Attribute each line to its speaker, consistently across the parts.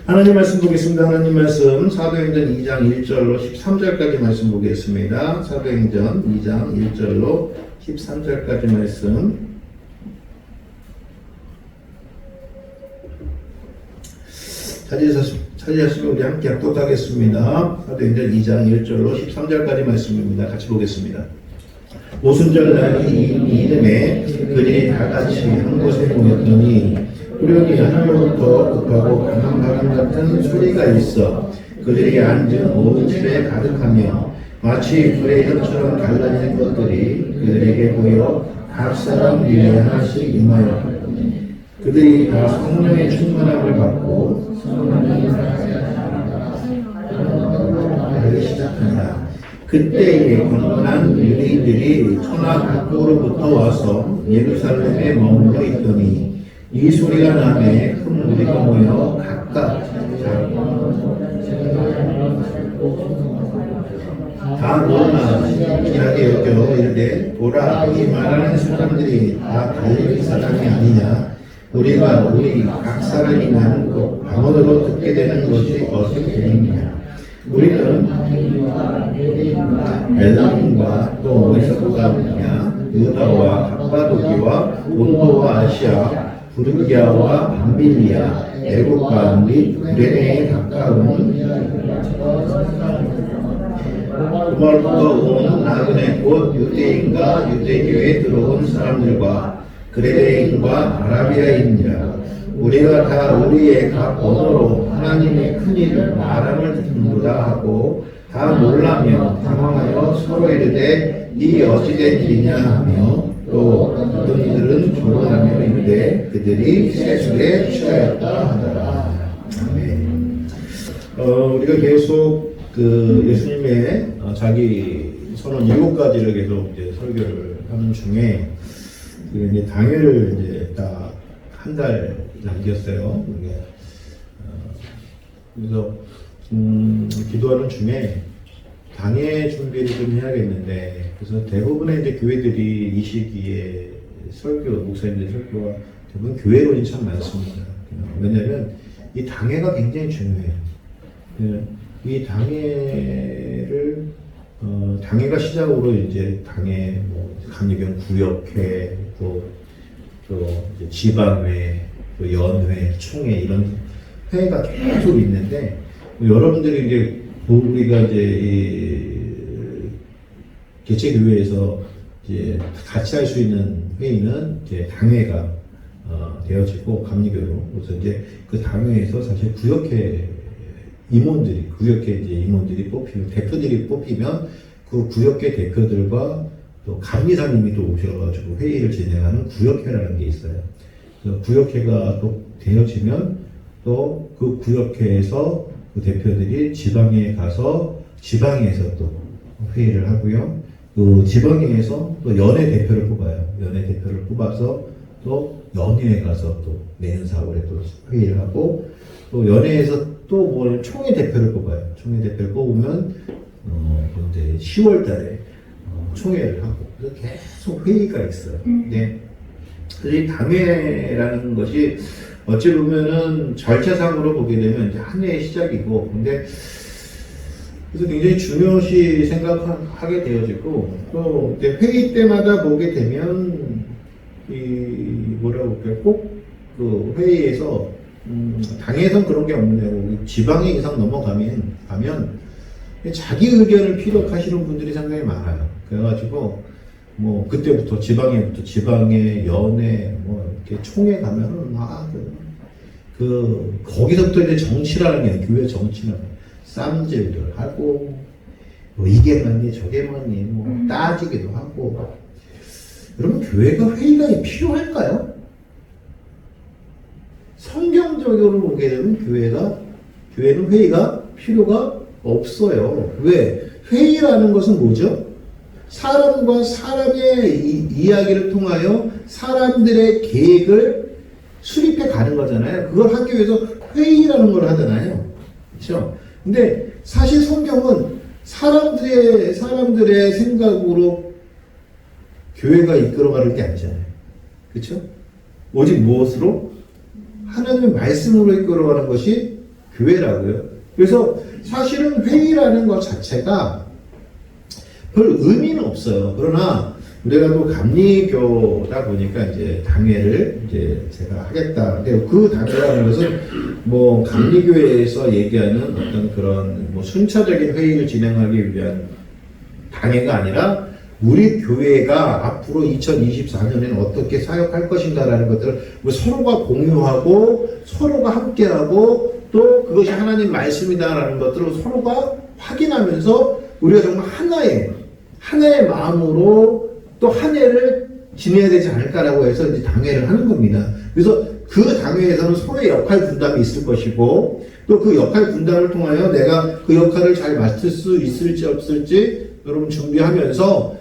Speaker 1: 하나님 말씀 보겠습니다. 하나님 말씀 사도행전 2장 1절로 13절까지 말씀 보겠습니다. 사도행전 2장 1절로 13절까지 말씀. 찾으셨으면 우리 함께 합독하겠습니다. 사도행전 2장 1절로 13절까지 말씀입니다. 같이 보겠습니다. 오순절 날 이듬해 그들이 다같이 한 곳에 모였더니 후련히 하늘로부터 급하고 강한 바람 같은 소리가 있어 그들이 앉은 온 집에 가득하며 마치 불의 혀처럼 갈라진 것들이 그들에게 보여 각 사람 위에 하나씩 임하여 그들이 다 성령의 충만함을 받고 하기 시작한다. 그때에 경건한 유대인들이 천하 각국으로부터 와서 예루살렘에 머물러 있더니 이 소리가 나매 큰 무리가 모여 각각 다 놀라 신기하게 여겨 이르되 보라 이 말하는 사람들이 다 갈릴리 사람이 아니냐 우리가 우리 각 사람이 나는 것 방언으로 듣게 되는 것이 어떻게 되느냐 우리는 엘람과 또 어디서부가 오느냐 유다와 갑바도기와 본도와 아시아 부르기아와 밤빌리아 애국과 및 구레네에 가까운 고발부터 온 나그네 곧 유대인과 유대교에 들어온 사람들과 그레네인과 아라비아인이라 우리가 다 우리의 각 언어로 하나님의 큰 일을 말함을 듣는구나 하고 다 놀라며 당황하여 서로 이르되 이 어찌된 일이냐 하며 또 어떤 이들은 조롱하며 이르되 그들이 세술에 취하였다 하더라. 아멘. 우리가 계속 그 예수님의 자기 선언 7가지를 계속 이제 설교를 하는 중에 그 이제 당회를 이제 딱 한 달 남겼어요. 그래서 기도하는 중에 당회 준비를 좀 해야겠는데 그래서 대부분의 이제 교회들이 이 시기에 설교, 목사님들 설교가 대부분 교회론이 참 많습니다. 왜냐하면 이 당회가 굉장히 중요해요. 이 당회를 당회가 시작으로 이제 당회, 강의경 구역회, 또 이제 지방회, 또 연회, 총회 이런 회가 계속 있는데 여러분들이 이제 우리가 이제 이 개체교회에서 이제 같이 할 수 있는 회의는 이제 당회가 되어지고 감리교로 그래서 이제 그 당회에서 사실 구역회 임원들이 뽑히면 대표들이 뽑히면 그 구역회 대표들과 또 감리사님이 또 오셔가지고 회의를 진행하는 구역회라는 게 있어요. 그래서 구역회가 또 되어지면 또 그 구역회에서 그 대표들이 지방에 가서 지방에서 또 회의를 하고요. 그 지방에서 또 연회 대표를 뽑아요. 연회 대표를 뽑아서 또 연회에 가서 또 내년 4월에 또 회의를 하고 또 연회에서 또 뭘 총회 대표를 뽑아요. 총회 대표를 뽑으면 이제 10월 달에 총회를 하고 그래서 계속 회의가 있어요. 네. 이 당회라는 것이 어찌 보면은 절차상으로 보게 되면 이제 한 해의 시작이고, 근데 그래서 굉장히 중요시 생각하게 되어지고, 또 이제 회의 때마다 보게 되면 이 뭐라고 할까요? 꼭 그 회의에서 당에선 그런 게 없네요. 지방에 이상 넘어가면 자기 의견을 피력하시는 분들이 상당히 많아요. 그래가지고 뭐 그때부터 지방에 연회 뭐 이렇게 총회 가면은 막 거기서부터 이제 정치라는 게 교회 정치는 쌈질들 하고 뭐 이게 맞니 저게 맞니 뭐 따지기도 하고. 여러분 교회가 회의가 필요할까요? 성경적으로 보게 되면 교회는 회의가 필요가 없어요. 왜? 회의라는 것은 뭐죠? 사람과 사람의 이야기를 통하여 사람들의 계획을 수립해 가는 거잖아요. 그걸 하기 위해서 회의라는 걸 하잖아요. 그렇죠? 근데 사실 성경은 사람들의 생각으로 교회가 이끌어가는 게 아니잖아요. 그렇죠? 오직 무엇으로? 하나님의 말씀으로 이끌어가는 것이 교회라고요. 그래서 사실은 회의라는 것 자체가 별 의미는 없어요. 그러나 우리가 또 감리교다 보니까 이제 당회를 이제 제가 하겠다. 근데 그 당회라는 것은 뭐 감리교회에서 얘기하는 어떤 그런 뭐 순차적인 회의를 진행하기 위한 당회가 아니라 우리 교회가 앞으로 2024년에는 어떻게 사역할 것인가라는 것들을 서로가 공유하고 서로가 함께하고 또 그것이 하나님 말씀이다라는 것들을 서로가 확인하면서 우리가 정말 하나의 마음으로 또 한 해를 지내야 되지 않을까라고 해서 이제 당회를 하는 겁니다. 그래서 그 당회에서는 서로의 역할 분담이 있을 것이고 또 그 역할 분담을 통하여 내가 그 역할을 잘 맡을 수 있을지 없을지 여러분 준비하면서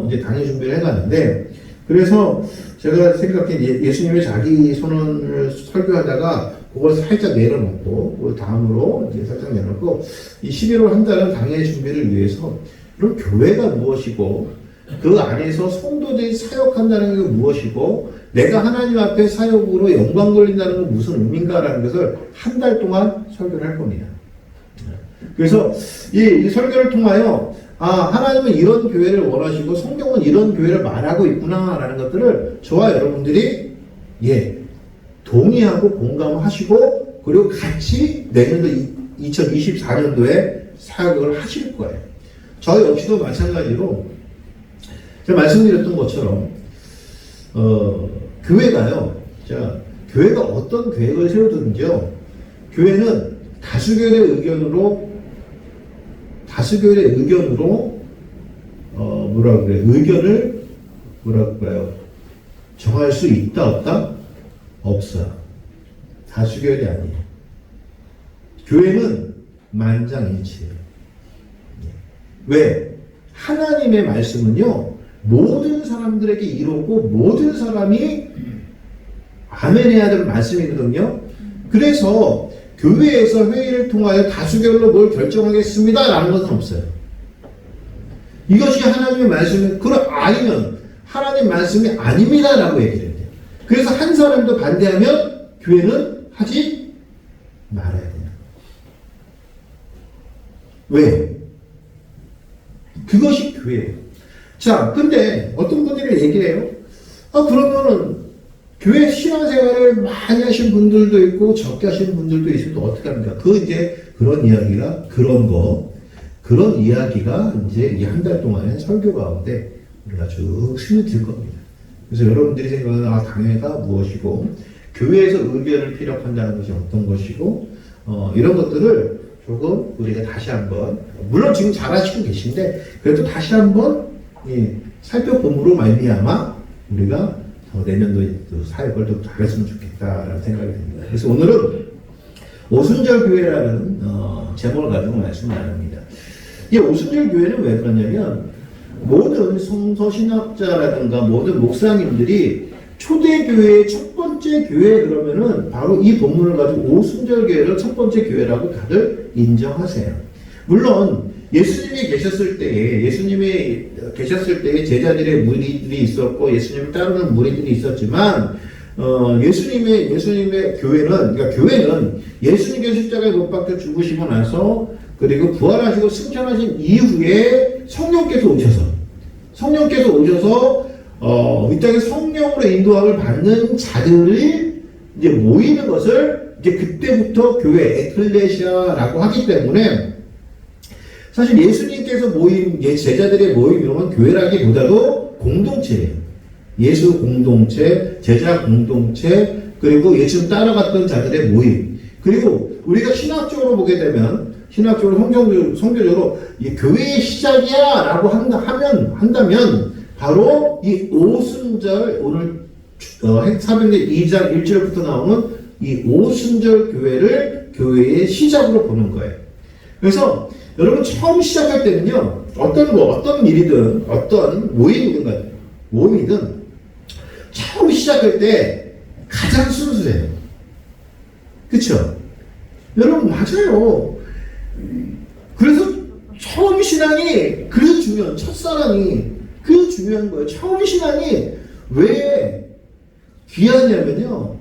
Speaker 1: 이제 당회 준비를 해가는데 그래서 제가 생각해 예수님의 자기 선언을 설교하다가 그걸 살짝 내려놓고 그 다음으로 이제 살짝 내려놓고 이 11월 한 달은 당회 준비를 위해서 그럼 교회가 무엇이고 그 안에서 성도들이 사역한다는 게 무엇이고 내가 하나님 앞에 사역으로 영광 돌린다는 건 무슨 의미인가라는 것을 한 달 동안 설교를 할 겁니다. 그래서 이 설교를 통하여 하나님은 이런 교회를 원하시고 성경은 이런 교회를 말하고 있구나라는 것들을 저와 여러분들이 동의하고 공감하시고 그리고 같이 내년도 2024년도에 사역을 하실 거예요. 저 역시도 마찬가지로 제가 말씀드렸던 것처럼 교회가요. 자, 교회가 어떤 계획을 세우든지요. 교회는 다수결의 의견으로 의견을 정할 수 있다 없다? 없어요. 다수결이 아니에요. 교회는 만장일치예요. 왜? 하나님의 말씀은요, 모든 사람들에게 이루고 모든 사람이 아멘해야 될 말씀이거든요. 그래서 교회에서 회의를 통하여 다수결로 뭘 결정하겠습니다 라는 것은 없어요. 이것이 하나님의 말씀이 아니면 하나님 말씀이 아닙니다 라고 얘기를 해요. 그래서 한 사람도 반대하면 교회는 하지 말아야 돼요. 왜? 그것이 교회예요. 자, 근데 어떤 분들이 얘기를 해요. 그러면은 교회 신앙생활을 많이 하신 분들도 있고 적게 하시는 분들도 있으면 어떻게 합니까? 그런 이야기가 이제 이 한 달 동안의 설교 가운데 우리가 쭉 스며들 겁니다. 그래서 여러분들이 생각하는 당회가 무엇이고 교회에서 의견을 피력한다는 것이 어떤 것이고 이런 것들을 조금 우리가 다시 한번 물론 지금 잘 하시고 계신데 그래도 다시 한번 살펴봄으로 말미암아 우리가 내년도에 또 사역을 더 잘했으면 좋겠다라는 생각이 듭니다. 그래서 오늘은 오순절 교회라는 제목을 가지고 말씀을 나눕니다. 이 오순절 교회는 왜 그러냐면 모든 성서신학자라든가 모든 목사님들이 초대교회의 첫 번째 교회 그러면은 바로 이 본문을 가지고 오순절 교회를 첫 번째 교회라고 다들 인정하세요. 물론 예수님이 계셨을 때에 제자들의 무리들이 있었고 예수님을 따르는 무리들이 있었지만 예수님의 교회는 그러니까 교회는 예수님께서 십자가에 못 박혀 죽으시고 나서 그리고 부활하시고 승천하신 이후에 성령께서 오셔서 이 땅에 성령으로 인도함을 받는 자들이 이제 모이는 것을 이제 그때부터 교회 에클레시아라고 하기 때문에 사실 예수님께서 모임, 제자들의 모임 이런 건 교회라기보다도 공동체예요. 예수 공동체, 제자 공동체, 그리고 예수님 따라갔던 자들의 모임. 그리고 우리가 신학적으로 보게 되면, 성경적으로 이 교회의 시작이야 라고 한다면, 바로 이 오순절, 오늘 사도행전 2장 1절부터 나오는 이 오순절 교회의 시작으로 보는 거예요. 그래서 여러분 처음 시작할 때는요, 어떤 일이든, 어떤 모임이든, 처음 시작할 때 가장 순수해요. 그쵸? 여러분, 맞아요. 그래서 처음 신앙이 첫사랑이 중요한 거예요. 처음 신앙이 왜 귀하냐면요,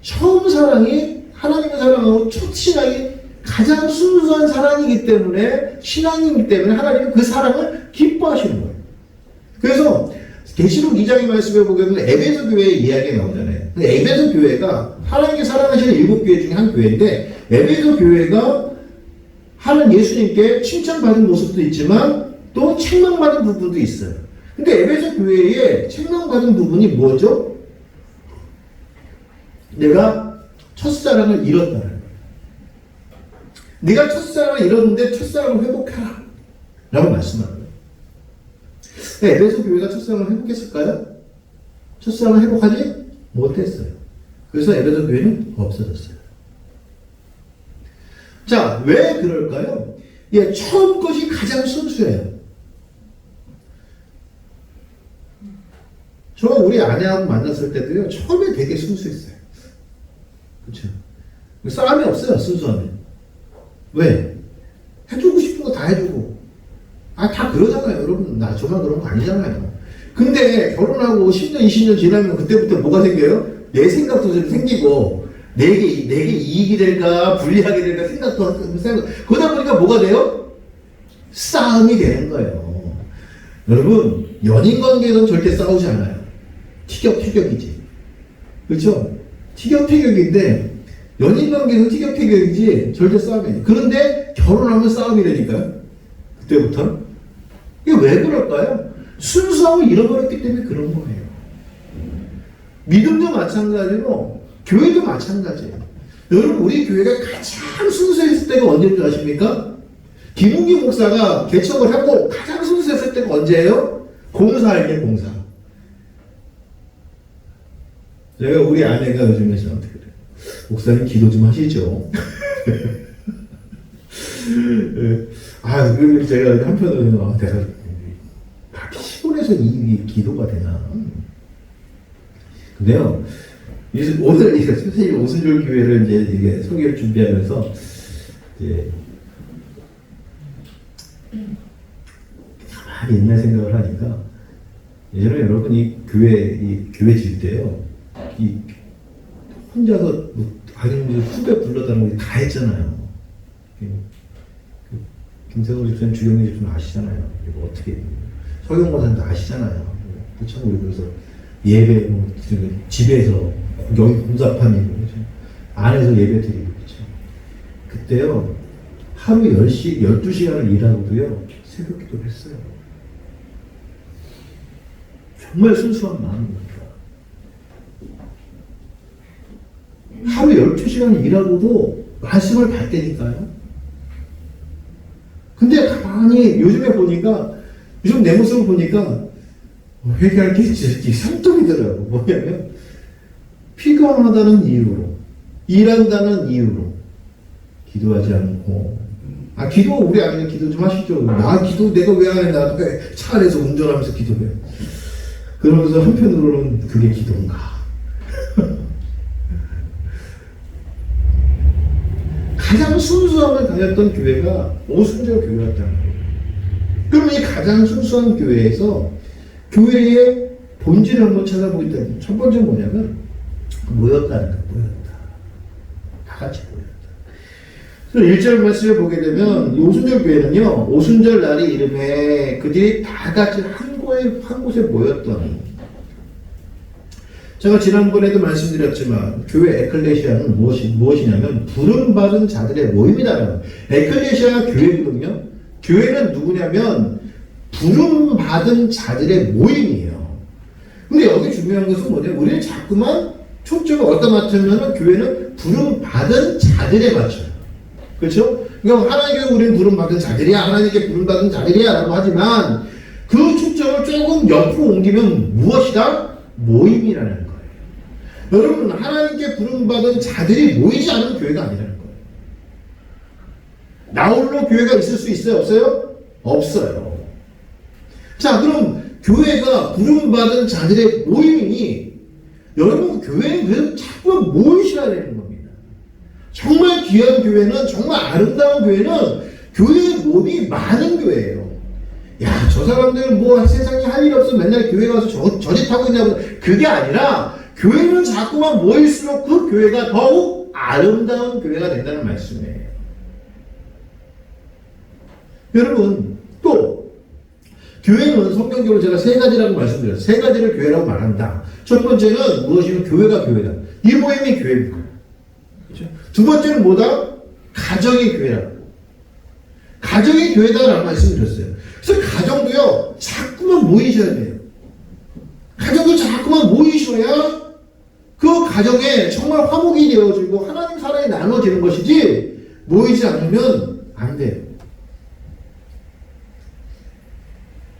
Speaker 1: 처음 사랑이 하나님을 사랑하고 첫 신앙이 가장 순수한 사랑이기 때문에, 신앙이기 때문에 하나님은 그 사랑을 기뻐하시는 거예요. 그래서 계시록 2장의 말씀에 보게 되면 에베소 교회의 이야기가 나오잖아요. 근데 에베소 교회가 하나님께 사랑하시는 7교회 중에 한 교회인데, 에베소 교회가 하나님 예수님께 칭찬받은 모습도 있지만 또 책망받은 부분도 있어요. 근데 에베소 교회에 책망받은 부분이 뭐죠? 내가 첫사랑을 잃었다는 거예요. 네가 첫사랑을 잃었는데 첫사랑을 회복해라 라고 말씀하는 거예요. 에베소 교회가 첫사랑을 회복했을까요? 첫사랑을 회복하지 못했어요. 그래서 에베소 교회는 없어졌어요. 자, 왜 그럴까요? 예, 처음 것이 가장 순수해요. 저 우리 아내하고 만났을 때도요, 처음에 되게 순수했어요. 그렇죠? 싸움이 없어요, 순수하면. 왜? 해주고 싶은 거 다 해주고. 다 그러잖아요, 여러분. 저만 그런 거 아니잖아요. 근데 결혼하고 10년, 20년 지나면 그때부터 뭐가 생겨요? 내 생각도 좀 생기고, 내게 이익이 될까, 불리하게 될까 그러다 보니까 뭐가 돼요? 싸움이 되는 거예요. 여러분, 연인 관계에서는 절대 싸우지 않아요. 티격태격이지. 그렇죠? 티격태격인데, 연인 관계는 티격태격이지 절대 싸움이 아니에요. 그런데 결혼하면 싸움이 되니까요. 그때부터. 이게 왜 그럴까요? 순수함을 잃어버렸기 때문에 그런 거예요. 믿음도 마찬가지로 교회도 마찬가지예요. 여러분, 우리 교회가 가장 순수했을 때가 언제인 줄 아십니까? 김웅기 목사가 개척을 하고 가장 순수했을 때가 언제예요? 공사할 때 공사. 제가 우리 아내가 요즘에 저한테 그래요. 목사님 기도 좀 하시죠. 그 제가 한편으로는 내가 피곤해서 이 기도가 되나? 근데요, 오늘 선생님 오순절 교회를 이제 소개를 준비하면서 이제 가만히 옛날 생각을 하니까 예전에 여러분 이 교회 질 때요, 혼자서 아니면 후배 불러다는 거 다 했잖아요. 김세호 집사님, 주경리 집사님 아시잖아요. 이거 어떻게 서경 권사님도 아시잖아요. 그렇죠? 우리 그래서 예배 집에서 여기 공사판이고 그렇죠? 안에서 예배 드리고 그렇죠? 그때요 하루 12시간을 일하고도요 새벽 기도를 했어요. 정말 순수한 마음입니다. 하루 12시간 일하고도 말씀을 받다니까요. 근데 가만히 요즘에 보니까, 요즘 내 모습을 보니까 회개할 게 상통이더라고. 뭐냐면 피곤하다는 이유로, 일한다는 이유로 기도하지 않고, 기도 우리 아내가 기도 좀 하시죠. 기도 내가 왜 안 해? 나도 차 안에서 운전하면서 기도해. 그러면서 한편으로는 그게 기도인가? 가장 순수함을 가졌던 교회가 오순절 교회였다는 거예요. 그러면 이 가장 순수한 교회에서 교회의 본질을 한번 찾아보겠다. 첫 번째 뭐냐면 모였다는 거예요. 모였다. 다 같이 모였다. 그래서 1절 말씀을 보게 되면 오순절 교회는요, 오순절 날이 이름에 그들이 다 같이 한 곳에 모였더니, 제가 지난번에도 말씀드렸지만 교회 에클레시아는 무엇이냐면 부름받은 자들의 모임이다. 에클레시아가 교회거든요. 교회는 누구냐면 부름받은 자들의 모임이에요. 근데 여기 중요한 것은 뭐냐면 우리는 자꾸만 초점을 어디다 맞추면 교회는 부름받은 자들에 맞춰요. 그렇죠? 그러니까 하나님께 우리는 부름받은 자들이야, 하나님께 부름받은 자들이야 라고 하지만 그 초점을 조금 옆으로 옮기면 무엇이다? 모임이라는 거예요. 여러분, 하나님께 부름받은 자들이 모이지 않은 교회가 아니라는 거예요. 나홀로 교회가 있을 수 있어요? 없어요? 없어요. 자, 그럼 교회가 부름받은 자들의 모임이니 여러분, 교회는 그래서 자꾸 모이셔야 되는 겁니다. 정말 귀한 교회는, 정말 아름다운 교회는 교회의 몸이 많은 교회예요. 야, 저 사람들은 뭐 세상에 할 일 없어 맨날 교회 가서 저짓하고 있냐고. 그게 아니라 교회는 자꾸만 모일수록 그 교회가 더욱 더욱 아름다운 교회가 된다는 말씀이에요. 여러분, 또 교회는 성경적으로 제가 세 가지라고 말씀드렸어요. 세 가지를 교회라고 말한다. 첫 번째는 무엇이면 교회가 교회다. 이 모임이 교회입니다. 그렇죠? 두 번째는 뭐다? 가정이 교회라고. 가정이 교회다라는 말씀을 드렸어요. 그래서 가정도요, 자꾸만 모이셔야 돼요. 가정도 자꾸만 모이셔야 그 가정에 정말 화목이 되어지고 하나님 사랑이 나눠지는 것이지, 모이지 않으면 안 돼요.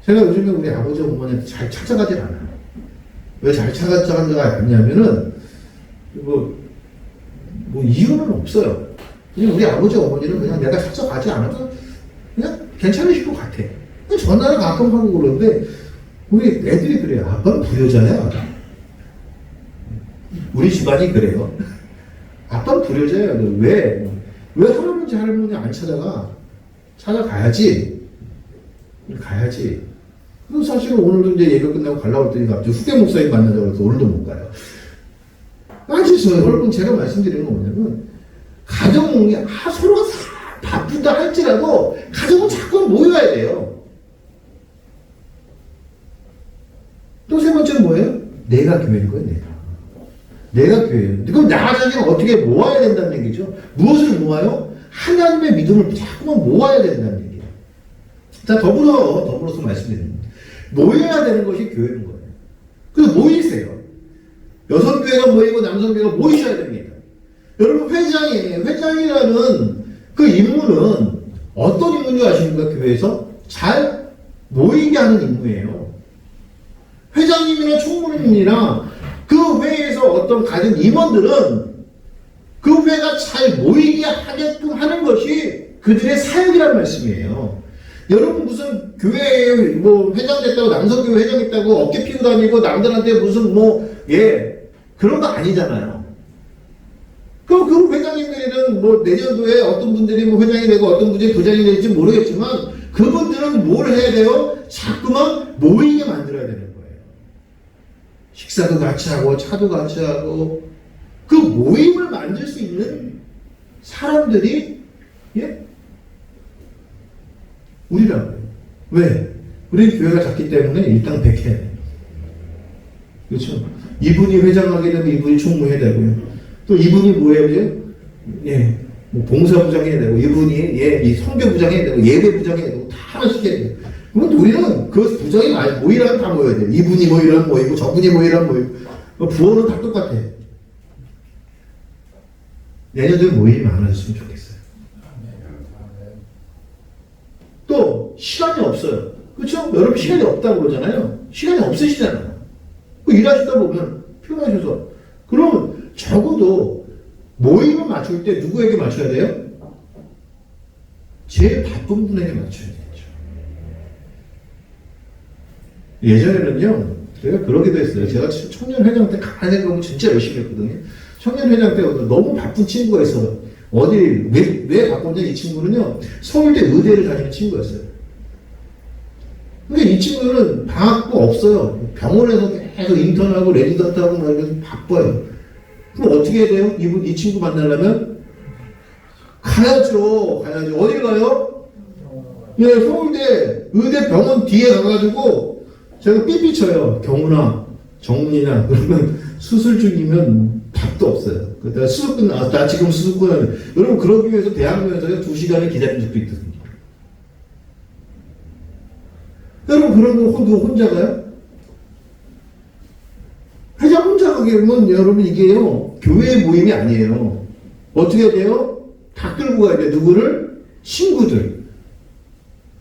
Speaker 1: 제가 요즘에 우리 아버지 어머니한테 잘 찾아가질 않아요. 왜 잘 찾아가지 않냐면은, 뭐 이유는 없어요. 그냥 우리 아버지 어머니는 그냥 내가 찾아가지 않아도 그냥 괜찮으실 것 같아. 전화를 가끔 하고 그러는데, 우리 애들이 그래요. 아빠는 불효자야. 우리 집안이 그래요. 아빠는 불효자야. 왜 할아버지 할머니 안 찾아가? 찾아가야지. 가야지. 그럼 사실은 오늘도 이제 예배 끝나고 가려고 했더니 갑자기 후대 목사님 만나자고 해서 오늘도 못 가요. 아시죠? 여러분, 제가 말씀드리는 건 뭐냐면, 가정이 서로가 바쁘다 할지라도 가정은 자꾸 모여야 돼요. 또 세 번째는 뭐예요? 내가 교회인 거예요, 내가 교회예요. 그럼 나 자신을 어떻게 모아야 된다는 얘기죠. 무엇을 모아요? 하나님의 믿음을 자꾸만 모아야 된다는 얘기예요. 자, 더불어서 말씀드립니다. 모여야 되는 것이 교회인 거예요. 그래서 모이세요. 여성교회가 모이고 남성교회가 모이셔야 됩니다. 여러분, 회장이라는 그 임무는 어떤 임무인 줄 아십니까? 교회에서 잘 모이게 하는 임무예요. 회장님이나 총무님이나 그 회에서 어떤 가진 임원들은 그 회가 잘 모이게 하게끔 하는 것이 그들의 사역이라는 말씀이에요. 여러분, 무슨 교회에 뭐 회장 됐다고, 남성교회 회장 됐다고 어깨 피고 다니고 남들한테 무슨 그런 거 아니잖아요. 그 회장님들은 뭐 내년도에 어떤 분들이 뭐 회장이 되고 어떤 분들이 부장이 될지 모르겠지만, 그분들은 뭘 해야 돼요? 자꾸만 모이게 만들어야 되는 거예요. 식사도 같이 하고 차도 같이 하고, 그 모임을 만들 수 있는 사람들이 우리라고요. 왜? 우리 교회가 작기 때문에 일당 100 해야 돼요. 그렇죠? 이분이 회장하게 되면 이분이 총무해야 되고요. 또 이분이 뭐 해야 돼요? 뭐 봉사부장 해야 되고, 이분이 이 선교부장 해야 되고, 예배부장 해야 되고, 다 하나씩 해야 돼요. 그러면 우리는 그 부장이 모이라면 다 모여야 돼요. 이분이 모이라면 모이고, 저분이 모이라면 모이고, 부원은 다 똑같아. 내년도에 모임이 많아졌으면 좋겠어요. 또 시간이 없어요. 그렇죠? 여러분, 시간이 없다고 그러잖아요. 시간이 없으시잖아요. 일하시다 보면 피곤하셔서. 그러면 적어도 모임을 맞출 때 누구에게 맞춰야 돼요? 제일 바쁜 분에게 맞춰야 되죠. 예전에는요, 제가 그러기도 했어요. 제가 청년회장 때 가만히 생각하면 진짜 열심히 했거든요. 청년회장 때 너무 바쁜 친구가 있어서, 왜 바쁜지, 이 친구는요, 서울대 의대를 다니는 친구였어요. 근데 이 친구는 방학도 없어요. 병원에서 계속 인턴하고 레지던트하고 막 이렇게 바빠요. 그럼 어떻게 해야 돼요? 이 친구 만나려면? 가야죠. 어딜 가요? 서울대 의대 병원 뒤에 가가지고 제가 삐삐 쳐요. 경훈아, 정문이나. 그러면 수술 중이면 답도 없어요. 내가 수술 나 지금 수술 끝나면. 여러분, 그러기 위해서 대학로에서요 2시간을 기다린 적도 있거든요. 여러분, 그런 거 혼자 가요? 회장 혼자 가게 되면 여러분, 이게요, 교회 모임이 아니에요. 어떻게 해야 돼요? 다 끌고 가야 돼요. 누구를? 친구들.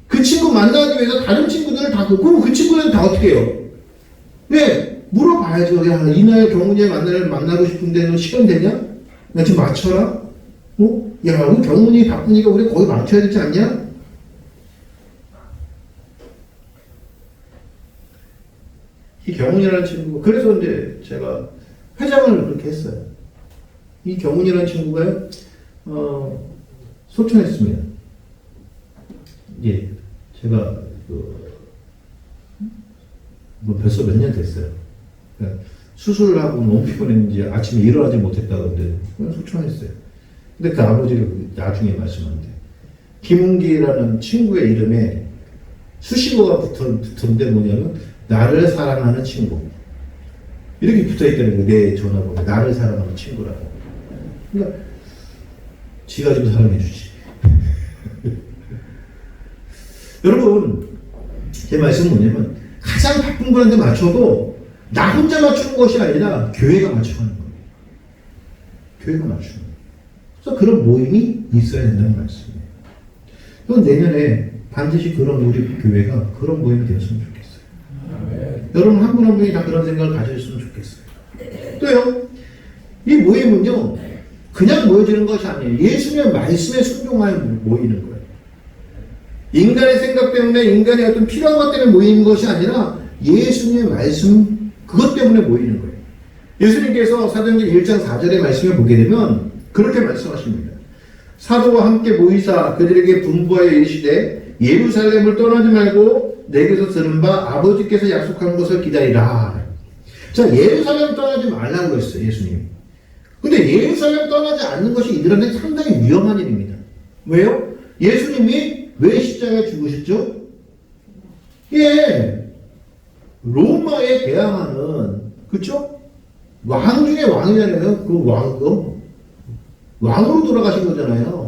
Speaker 1: 그 친구 만나기 위해서 다른 친구들을 다 그럼 그 친구들은 다 어떻게 해요? 물어봐야죠. 야, 이날 경훈이 만나고 싶은데 너 시간 되냐? 나 좀 맞춰라. 야, 우리 경훈이 바쁘니까 우리 거기 맞춰야 되지 않냐? 이 경훈이라는 친구, 그래서 이제 제가 회장을 그렇게 했어요. 이 경훈이라는 친구가요, 소천했습니다. 제가 벌써 몇 년 됐어요. 수술을 하고 너무 피곤했는지 아침에 일어나지 못했다던데 그냥 소천했어요. 근데 그 아버지가 나중에 말씀하는데 김웅기라는 친구의 이름에 수식어가 붙었는데 뭐냐면 나를 사랑하는 친구 이렇게 붙어있다는 거예요. 내 전화번호에 나를 사랑하는 친구라고. 그러니까 지가 좀 사랑해 주지. 여러분 제 말씀은 뭐냐면 가장 바쁜 분한테 맞춰도 나 혼자 맞추는 것이 아니라 교회가 맞춰가는 거예요. 교회가 맞추는 거예요. 그래서 그런 모임이 있어야 된다는 말씀이에요. 그럼 내년에 반드시 그런 우리 교회가 그런 모임이 되었으면 좋겠어요. 여러분 한 분 한 분이 다 그런 생각을 가지셨으면 좋겠어요. 또요, 이 모임은요 그냥 모여지는 것이 아니에요. 예수님의 말씀에 순종하여 모이는 거예요. 인간의 생각 때문에 인간의 어떤 필요한 것 때문에 모이는 것이 아니라 예수님의 말씀 그것 때문에 모이는 거예요. 예수님께서 사도행전 1장 4절의 말씀을 보게 되면 그렇게 말씀하십니다. 사도와 함께 모이사 그들에게 분부하여 이르시되 예루살렘을 떠나지 말고 내게서 들은 바 아버지께서 약속한 것을 기다리라. 자, 예루살렘 떠나지 말라고 했어요, 예수님. 근데 예루살렘 떠나지 않는 것이 이들한테 상당히 위험한 일입니다. 왜요? 예수님이 왜 십자가에 죽으셨죠? 예, 로마에 대항하는, 그쵸? 왕 중에 왕이잖아요. 그 왕으로 돌아가신 거잖아요.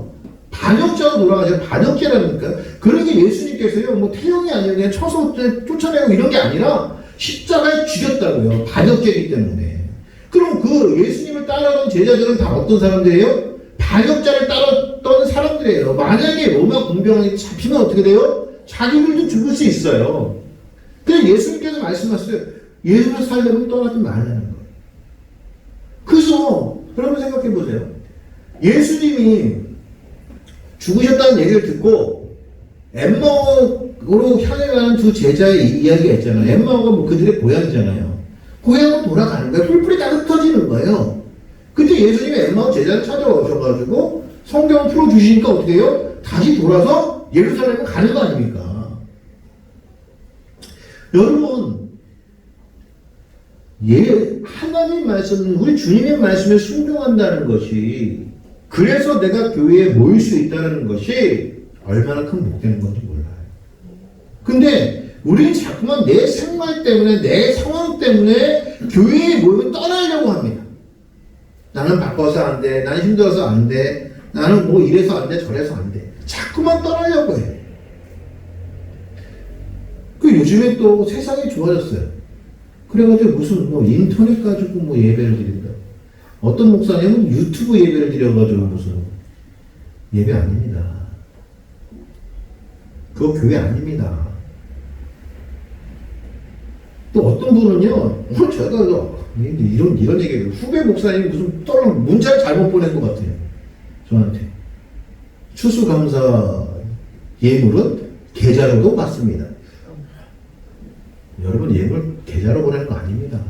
Speaker 1: 반역자로 돌아가신 반역죄라니까. 그러니까 예수님께서요, 뭐 태형이 아니라 그냥 쳐서 쫓아내고 이런 게 아니라 십자가에 죽였다고요. 반역죄이기 때문에. 그럼 그 예수님을 따라던 제자들은 다 어떤 사람들이에요? 반역자를 따랐던 사람들이에요. 만약에 로마 공병이 잡히면 어떻게 돼요? 자기들도 죽을 수 있어요. 그래서 예수님께서 말씀하셨어요. 예수를 살려면 떠나지 말라는 거예요. 그래서 여러분 생각해 보세요. 예수님이 죽으셨다는 얘기를 듣고 엠마오로 향해 가는 두 제자의 이야기가 있잖아요. 엠마오가 뭐 그들의 고향이잖아요. 고향으로 돌아가는 거예요. 뿔뿔이 다 흩어지는 거예요. 근데 예수님이 엠마오 제자를 찾아오셔가지고 성경을 풀어주시니까 어떻게 해요? 다시 돌아서 예루살렘을 가는 거 아닙니까? 여러분, 하나님 말씀, 우리 주님의 말씀에 순종한다는 것이, 그래서 내가 교회에 모일 수 있다는 것이 얼마나 큰 복되는 건지 몰라요. 근데 우리는 자꾸만 내 생활 때문에, 내 상황 때문에 교회에 모이면 떠나려고 합니다. 나는 바빠서 안 돼. 나는 힘들어서 안 돼. 나는 뭐 이래서 안 돼. 저래서 안 돼. 자꾸만 떠나려고 해. 그 요즘에 또 세상이 좋아졌어요. 그래가지고 무슨 뭐 인터넷 가지고 뭐 예배를 드린다. 어떤 목사님은 유튜브 예배를 드려가지고 무슨 예배 아닙니다. 그거 교회 아닙니다. 또 어떤 분은요, 제가 이런 얘기를 후배 목사님이 무슨 떠는 문자를 잘못 보낸 것 같아요. 저한테. 추수감사 예물은 계좌로도 받습니다. 여러분, 예물 계좌로 보내는 거 아닙니다.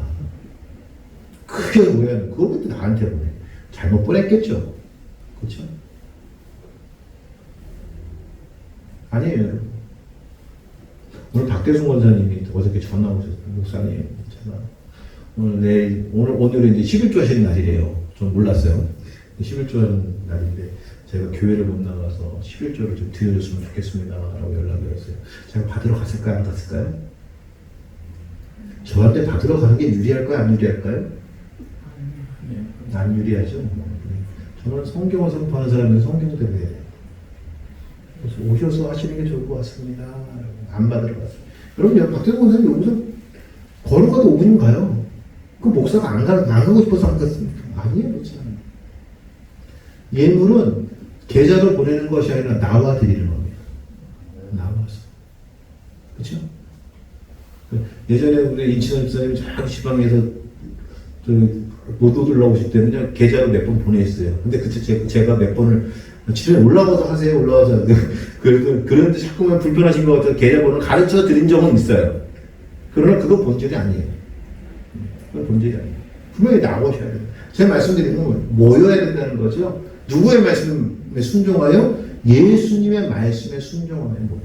Speaker 1: 그게 뭐야? 그것도 나한테 보내. 잘못 보냈겠죠? 그렇죠? 아니에요, 여러분. 오늘 박대순 권사님이 어저께 전화 오셨어요. 목사님, 제가 오늘 이제 11조 하시는 날이래요. 전 몰랐어요. 11조 하는 날인데, 제가 교회를 못 나가서 11조를 좀 드려줬으면 좋겠습니다. 라고 연락이 왔어요. 제가 받으러 갔을까요? 안 갔을까요? 저한테 받으러 가는 게 유리할까요? 안 유리할까요? 안 유리하죠. 저는 성경을 선포하는 사람은 성경대로 해야 돼요. 그래서 오셔서 하시는 게 좋을 것 같습니다. 안 받으러 갔어요. 여러분, 박태동 권사님 여기서 걸어가도 5분 가요. 그 목사가 안 가고 싶어서 안 갔습니까? 아니에요, 그렇지 않아요. 예물은 계좌로 보내는 것이 아니라 나와 드리는 겁니다. 나와서. 그렇죠? 예전에 우리 인치선 집사님 저 지방에서 못 올라오실 때는요, 계좌로 몇 번 보냈어요. 근데 그때 제가 몇 번을 집에 올라와서 하세요, 올라와서. 그런데 자꾸만 불편하신 것 같아서 계좌번호를 가르쳐 드린 적은 있어요. 그러나 그거 본질이 아니에요. 그건 본질이 아니에요. 분명히 나오셔야 돼요. 제가 말씀드린 건 모여야 된다는 거죠. 누구의 말씀에 순종하여? 예수님의 말씀에 순종하여 모이는 거예요.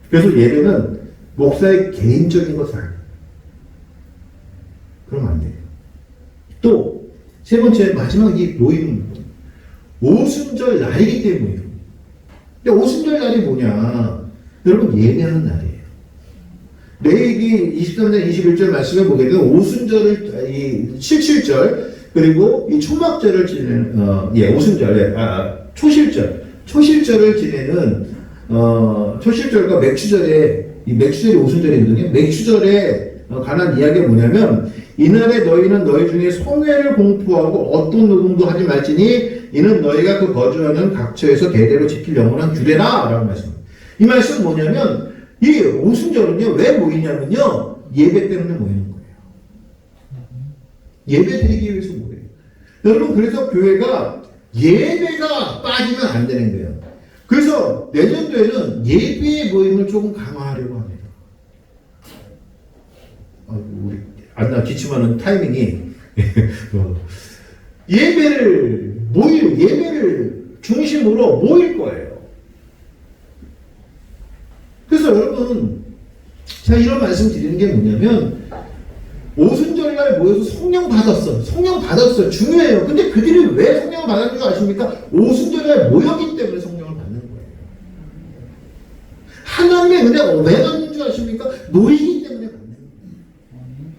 Speaker 1: 그래서 예배는 목사의 개인적인 것은 아니에요. 그러면 안 돼요. 또, 세 번째, 마지막 이 모임은 오순절 날이기 때문이에요. 근데 오순절 날이 뭐냐? 여러분, 예배하는 날이에요. 레위기 23장 21절 말씀에 보게 되면 오순절을, 이 77절, 그리고 이 초막절을 지내는, 오순절, 초실절을 지내는, 초실절과 맥추절에, 이 맥추절이 오순절이거든요. 맥추절에 관한 이야기가 뭐냐면, 이날에 너희는 너희 중에 성회를 공포하고 어떤 노동도 하지 말지니 이는 너희가 그 거주하는 각처에서 대대로 지킬 영원한 규례라 라고 말씀합니다. 이 말씀은 뭐냐면 이 오순절은요 왜 모이냐면요 예배 때문에 모이는 거예요. 예배 드리기 위해서 모여요. 여러분 그래서 교회가 예배가 빠지면 안 되는 거예요. 그래서 내년도에는 예배의 모임을 조금 강화하려고 합니다. 우리 나 기침하는 타이밍이 예배를 중심으로 모일 거예요. 그래서 여러분 제가 이런 말씀 드리는 게 뭐냐면 오순절날 모여서 성령 받았어 중요해요. 근데 그들이 왜 성령을 받았는 줄 아십니까? 오순절날 모였기 때문에 성령을 받는 거예요. 하나님의 은혜가 왜 받는 줄 아십니까? 모이기 때문에 받는 거예요.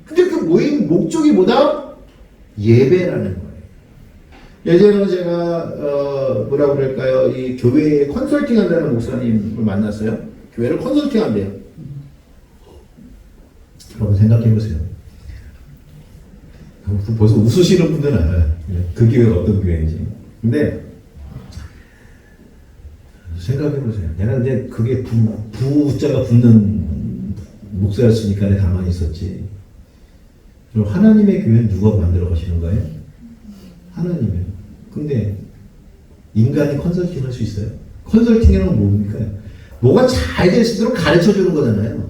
Speaker 1: 근데 그 모임 목적이 뭐다? 예배라는 거예요. 예전에 제가 뭐라고 그럴까요? 이 교회에 컨설팅 한다는 목사님을 만났어요. 교회를 컨설팅 한대요. 여러분 생각해 보세요. 벌써 웃으시는 분들은 알아요. 그 교회가 어떤 교회인지. 근데 생각해 보세요. 내가 이제 그게 부자가 붙는 목사였으니까 내가 가만히 있었지. 그럼 하나님의 교회는 누가 만들어 가시는 거예요? 하나님이에요. 근데 인간이 컨설팅 할 수 있어요? 컨설팅이란 뭡니까? 뭐가 잘 될 수 있도록 가르쳐 주는 거잖아요.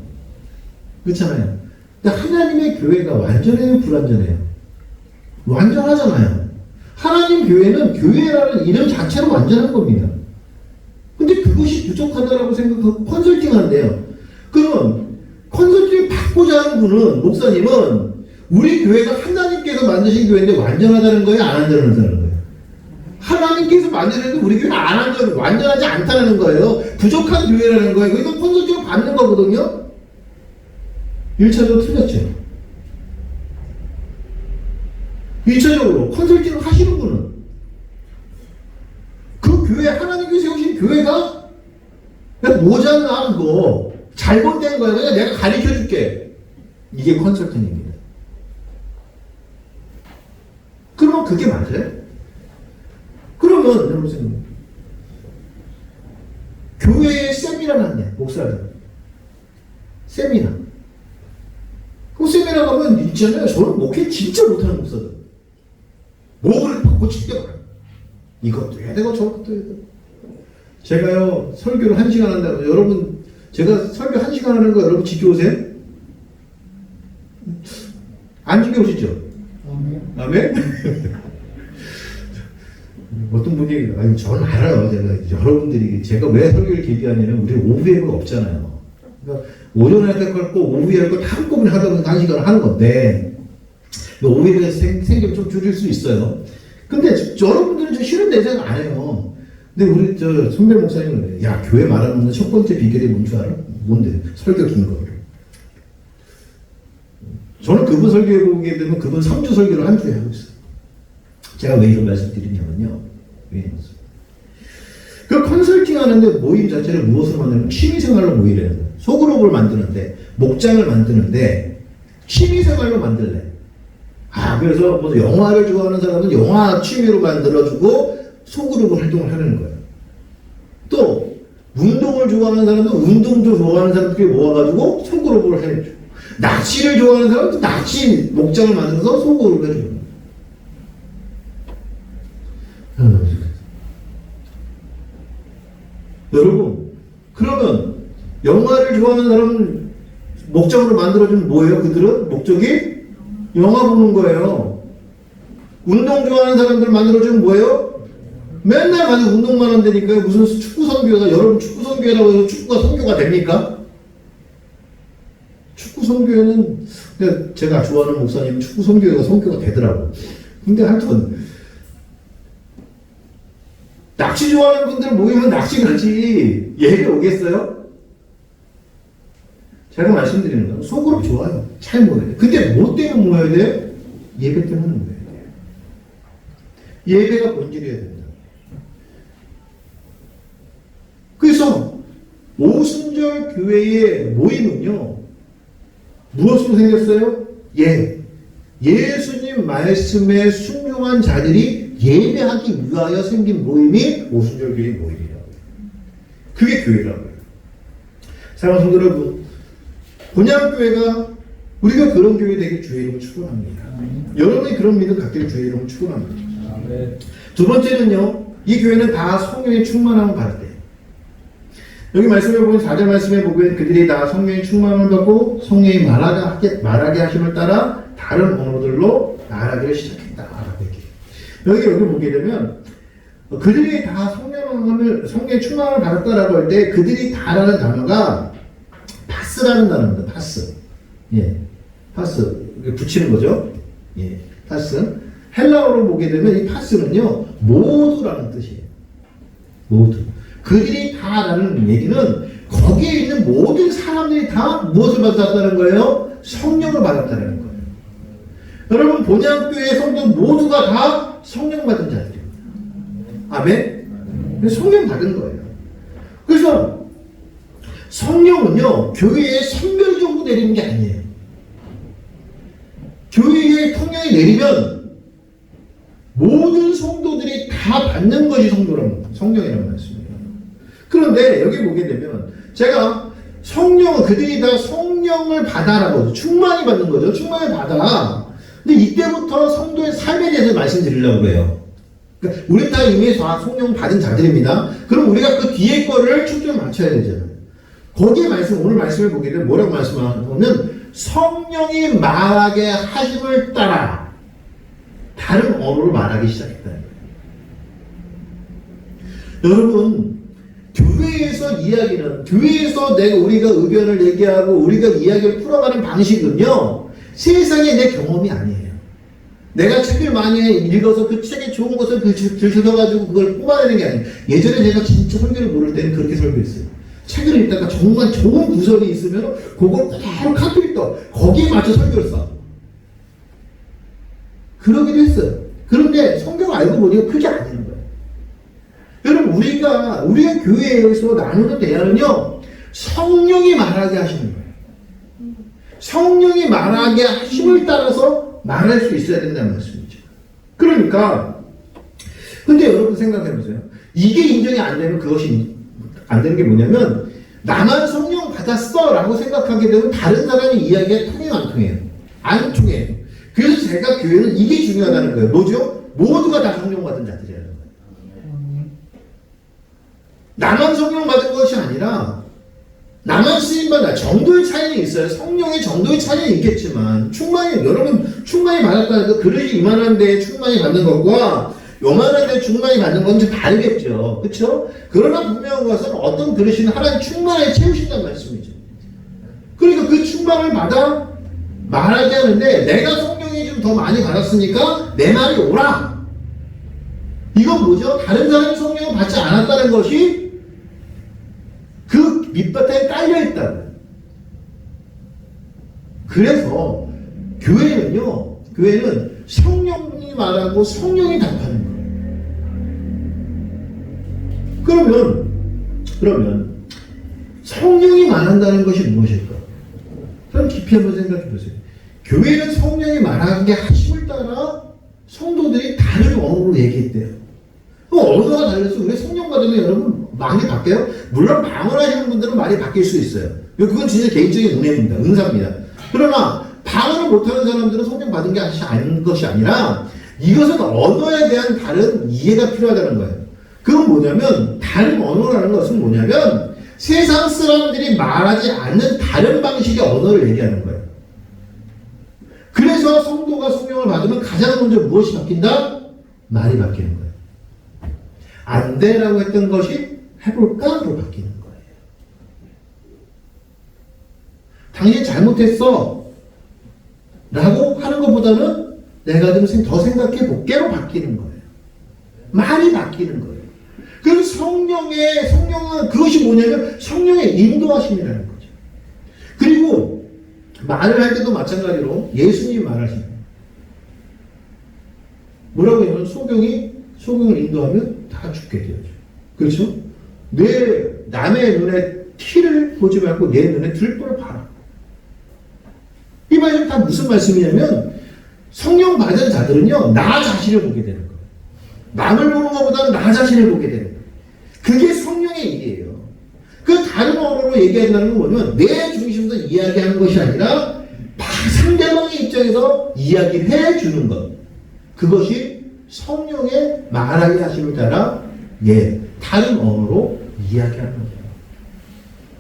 Speaker 1: 그렇잖아요. 근데 하나님의 교회가 완전해요? 불완전해요? 완전하잖아요. 하나님 교회는 교회라는 이름 자체로 완전한 겁니다. 근데 그것이 부족하다라고 생각하고 컨설팅 한대요. 그러면 컨설팅 받고자 하는 분은, 목사님은 우리 교회가 하나님께서 만드신 교회인데 완전하다는 거예요? 안 완전하다는 거예요? 하나님께서 만드는데 우리 교회는 완전하지 않다는 거예요. 부족한 교회라는 거예요. 그러니까 컨설팅을 받는 거거든요. 1차적으로 틀렸죠. 2차적으로 컨설팅을 하시는 분은 그 교회, 하나님께서 세우신 교회가 모자라 그거 잘못된 거야. 그냥 내가 가르쳐 줄게. 이게 컨설팅입니다. 그러면 그게 맞아요? 그러면 여러분 생각해. 교회에 세미나를 한대, 목사들. 세미나. 그 세미나 가면 있잖아요. 저는 목회 진짜 못하는 목사들. 목을 받고 칠때 말아요. 이것도 해야 되고 저것도 해야 되고. 제가요 설교를 1시간 한다고. 여러분 제가 설교 1시간 하는 거 여러분 지켜오세요? 안 지켜오시죠? 아멘? 어떤 분이 아니 저는 알아요. 여러분들이 제가 왜 설교를 길게 하냐면 우리 오후 예배가 없잖아요. 그러니까 오전에 할 거, 오후에 할 거 다 한꺼번에 하다 보니까 1시간을 하는 건데 오후 예배가 생기면 좀 줄일 수 있어요. 근데 여러분들은 좀 싫은 내색 안 해요. 근데 우리 저 선배 목사님은 그래요. 야 교회 말하는 첫 번째 비결이 뭔 줄 알아? 뭔데? 설교 긴 거. 저는 그분 설교해 보게 되면 그분 3주 설교를 한 주에 하고 있어요. 제가 왜 이런 말씀 드리냐면요. 왜 이러겠어요? 그 컨설팅 하는데 모임 자체를 무엇으로 만드는? 취미생활로 모이려는 거예요. 소그룹을 만드는데, 목장을 만드는데, 취미생활로 만들래. 그래서 뭐 영화를 좋아하는 사람은 영화 취미로 만들어주고 소그룹을 활동을 하려는 거예요. 또, 운동을 좋아하는 사람은 운동도 좋아하는 사람들끼리 모아가지고 소그룹을 해줘. 낚시를 좋아하는 사람은 낚시 목장을 만들어서 소그룹을 해줘요. 여러분, 그러면 영화를 좋아하는 사람은 목적으로 만들어주면 뭐예요? 그들은 목적이 영화 보는 거예요. 운동 좋아하는 사람들 만들어주면 뭐예요? 맨날 가서 운동만 한다니까요. 무슨 축구 선교가 여러분 축구 선교라고 해서 축구가 선교가 됩니까? 축구 축구 선교회는 제가 좋아하는 목사님 축구 선교회가 선교가 되더라고. 근데 하여튼 낚시 좋아하는 분들 모이면 낚시 가지 예배 오겠어요? 제가 말씀드리는 건 속으로 좋아요. 잘 모여야 돼. 근데 뭐 때문에 모여야 돼? 예배 때문에 모여야 돼요. 예배가 본질이어야 된다. 그래서 오순절 교회의 모임은요, 무엇으로 생겼어요? 예수님 말씀에 순종한 자들이 예배하기 위하여 생긴 모임이 오순절 교회의 모임이라고요. 그게 교회라고요. 사랑하는 성도 여러분, 본향교회가 우리가 그런 교회 되길 주의 이름으로 축원합니다. 여러분이 그런 믿음 갖기를 주의 이름으로 축원합니다. 두 번째는요, 이 교회는 다 성령의 충만함을 받을 때. 여기 말씀해 보면 4절 말씀에 보면 그들이 다 성령의 충만함을 받고 성령이 말하게 하심을 따라 다른 언어들로 말하기를 시작했다. 여기 보게 되면 그들이 다 성령의 충만함을 받았다라고 할 때 그들이 다라는 단어가 파스라는 단어입니다. 파스. 파스. 붙이는 거죠. 파스. 헬라어로 보게 되면 이 파스는요, 모두라는 뜻이에요. 모두. 그들이 다라는 얘기는 거기에 있는 모든 사람들이 다 무엇을 받았다는 거예요? 성령을 받았다는 거예요. 여러분, 본향교회 성도 모두가 다 성령 받은 자들입니다. 아멘? 성령 받은 거예요. 그래서 성령은요, 교회에 선별적으로 내리는 게 아니에요. 교회에 성령이 내리면 모든 성도들이 다 받는 것이 성령이라는 말씀이에요. 그런데 여기 보게 되면 제가 그들이 다 성령을 받아라고 충만히 받는 거죠. 충만히 받아. 근데 이때부터 성도의 삶에 대해서 말씀드리려고 해요. 그러니까 우리 다 이미 다 성령 받은 자들입니다. 그럼 우리가 그 뒤에 거를 초점을 맞춰야 되잖아요. 거기에 오늘 말씀을 보게 되면 뭐라고 말씀하냐면 성령이 말하게 하심을 따라 다른 언어로 말하기 시작했다는 거예요. 여러분, 교회에서 우리가 의견을 얘기하고 우리가 이야기를 풀어가는 방식은요, 세상의 내 경험이 아니에요. 내가 책을 많이 읽어서 그 책에 좋은 것을 들춰가지고 그걸 뽑아내는 게 아니에요. 예전에 제가 진짜 설교를 모를 때는 그렇게 설교했어요. 책을 읽다가 정말 좋은 구절이 있으면 그걸 그대로 카피했다. 거기에 맞춰 설교를 써. 그러기도 했어요. 그런데 성경 알고 보니까 그게 아닌 거예요. 여러분, 우리가 교회에서 나누는 대화는요, 성령이 말하게 하시는 거예요. 성령이 말하게 하심을 따라서 말할 수 있어야 된다는 말씀이죠. 그러니까, 근데 여러분 생각해보세요. 이게 인정이 안 되면 그것이 안 되는 게 뭐냐면, 나만 성령 받았어 라고 생각하게 되면 다른 사람의 이야기가 통해요, 안 통해요? 안 통해요. 그래서 제가 교회는 이게 중요하다는 거예요. 뭐죠? 모두가 다 성령 받은 자들이라는 거예요. 나만 성령 받은 것이 아니라 나만 쓰임받아. 정도의 차이는 있어요. 성령의 정도의 차이는 있겠지만 여러분 충만히 받았다는 거, 그릇이 이만한 데에 충만히 받는 것과 요만한 데에 충만히 받는 건 좀 다르겠죠. 그렇죠? 그러나 분명한 것은 어떤 그릇이는 하나님 충만하게 채우신다는 말씀이죠. 그러니까 그 충만을 받아 말하게 하는데 내가 성령이 좀 더 많이 받았으니까 내 말이 오라. 이건 뭐죠? 다른 사람이 성령을 받지 않았다는 것이 그 밑바탕에 깔려있다고요. 그래서 교회는 성령이 말하고 성령이 답하는 거예요. 그러면 성령이 말한다는 것이 무엇일까? 저는 깊이 한번 생각해 보세요. 교회는 성령이 말하게 하심을 따라 성도들이 다른 언어로 얘기했대요. 언어가 달라서 우리 성령 받으면 여러분 많이 바뀌어요? 물론 방언하시는 분들은 많이 바뀔 수 있어요. 그건 진짜 개인적인 은혜입니다. 은사입니다. 그러나 방언을 못하는 사람들은 성령 받은 게 아닌 것이 아니라 이것은 언어에 대한 다른 이해가 필요하다는 거예요. 그건 뭐냐면 다른 언어라는 것은 뭐냐면 세상 사람들이 말하지 않는 다른 방식의 언어를 얘기하는 거예요. 그래서 성도가 성령을 받으면 가장 먼저 무엇이 바뀐다? 말이 바뀌는 거예요. 안 돼라고 했던 것이 해볼까로 바뀌는 거예요. 당신 잘못했어. 라고 하는 것보다는 내가 좀 더 생각해 볼게로 바뀌는 거예요. 말이 바뀌는 거예요. 그래서 성령은 그것이 뭐냐면 성령의 인도하심이라는 거죠. 그리고 말을 할 때도 마찬가지로 예수님이 말하시는 거예요. 뭐라고 하냐면 소경을 인도하면 다 죽게 되어져. 그렇죠? 남의 눈에 티를 보지 말고 내 눈에 들보를 봐라. 이 말은 다 무슨 말씀이냐면 성령 받은 자들은요, 나 자신을 보게 되는 거예요. 남을 보는 것보다는 나 자신을 보게 되는 거예요. 그게 성령의 일이에요. 그 다른 언어로 얘기한다는 건 뭐냐면 내 중심에서 이야기하는 것이 아니라 상대방의 입장에서 이야기를 해주는 것. 그것이 성령의 말하게 하심을 따라 다른 언어로 이야기하는 거예요.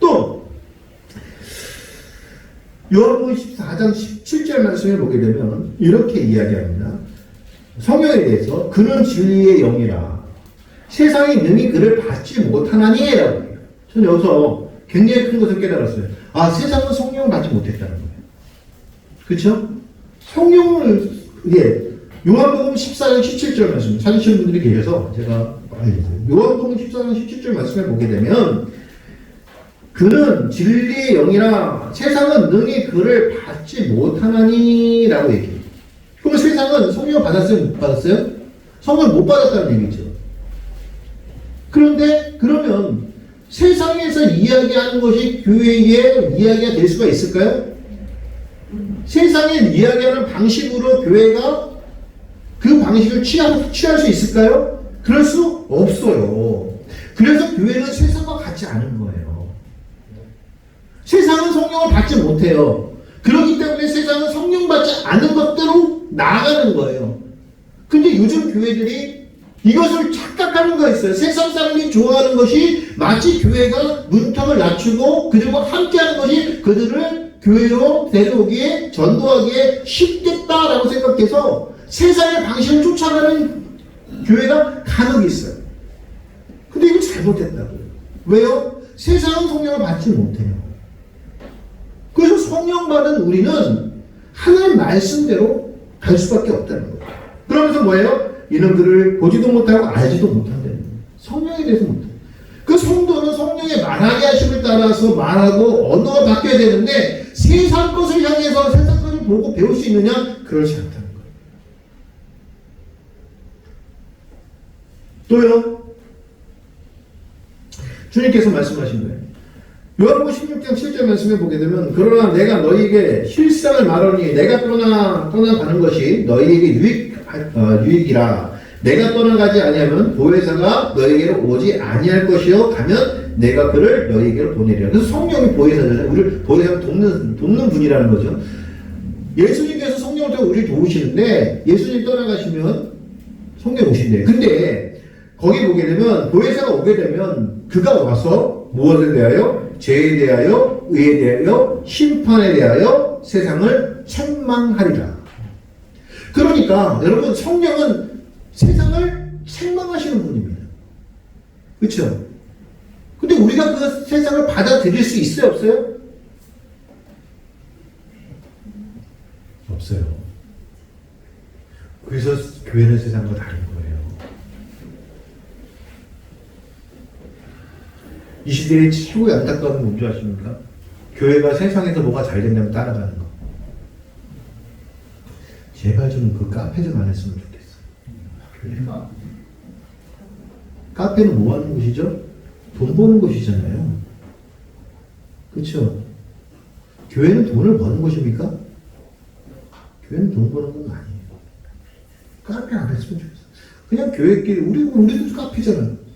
Speaker 1: 또 요한복음 14장 17절 말씀을 보게 되면 이렇게 이야기합니다. 성령에 대해서 그는 진리의 영이라 세상이 능히 그를 받지 못하나니 라고 해요. 저는 여기서 굉장히 큰 것을 깨달았어요. 세상은 성령을 받지 못했다는 거예요. 그렇죠? 성령을 요한복음 14장 17절 말씀 찾으시는 분들이 계셔서 제가 알려드려요. 요한복음 14장 17절 말씀을 보게 되면 그는 진리의 영이라 세상은 능히 그를 받지 못하나니 라고 얘기해요. 그럼 세상은 성령을 받았어요? 못 받았어요? 성령을 못 받았다는 얘기죠. 그러면 세상에서 이야기하는 것이 교회에 이야기가 될 수가 있을까요? 세상에 이야기하는 방식으로 교회가 그 방식을 취할 수 있을까요? 그럴 수 없어요. 그래서 교회는 세상과 같지 않은 거예요. 세상은 성령을 받지 못해요. 그렇기 때문에 세상은 성령 받지 않은 것대로 나아가는 거예요. 근데 요즘 교회들이 이것을 착각하는 거 있어요. 세상 사람이 좋아하는 것이 마치 교회가 문턱을 낮추고 그들과 함께하는 것이 그들을 교회로 데려오기에 전도하기에 쉽겠다라고 생각해서 세상의 방식을 쫓아가는 교회가 간혹 있어요. 근데 이거 잘못했다고요. 왜요? 세상은 성령을 받지 못해요. 그래서 성령 받은 우리는 하나님 말씀대로 갈 수밖에 없다는 거예요. 그러면서 뭐예요? 이놈들을 보지도 못하고 알지도 못한다는 거예요. 성령에 대해서 못해요. 그 성도는 성령의 말하게 하심을 따라서 말하고 언어가 바뀌어야 되는데 세상 것을 향해서 세상 것을 보고 배울 수 있느냐? 그렇지 않다는 거예요. 또요. 주님께서 말씀하신 거예요. 요한복음 16장 7절 말씀에 보게 되면 그러나 내가 너희에게 실상을 말하니 내가 떠나가는 것이 너희에게 유익이라. 내가 떠나가지 아니하면 보혜사가 너희에게로 오지 아니할 것이요 가면 내가 그를 너희에게로 보내리라. 그래서 성령이 보혜사잖아요. 우리를 보혜사가 돕는 분이라는 거죠. 예수님께서 성령을 통해 우리를 도우시는데 예수님 떠나가시면 성령 오신대요. 근데 거기 보게 되면 보혜사가 오게 되면 그가 와서 무엇에 대하여? 죄에 대하여, 의에 대하여, 심판에 대하여 세상을 책망하리라. 그러니까 여러분 성령은 세상을 책망하시는 분입니다. 그렇죠? 근데 우리가 그 세상을 받아들일 수 있어요? 없어요? 없어요. 그래서 교회는 세상과 다른 거예요. 이 시대의 최고의 안타까운 건 뭔지 아십니까? 교회가 세상에서 뭐가 잘 된다면 따라가는 거. 제발 좀 그 카페 좀 안 했으면 좋겠어. 카페는 뭐 하는 곳이죠? 돈 버는 곳이잖아요. 그렇죠? 교회는 돈을 버는 곳입니까? 교회는 돈 버는 건 아니에요. 카페 안 했으면 좋겠어. 그냥 교회끼리 우리도 카페잖아요.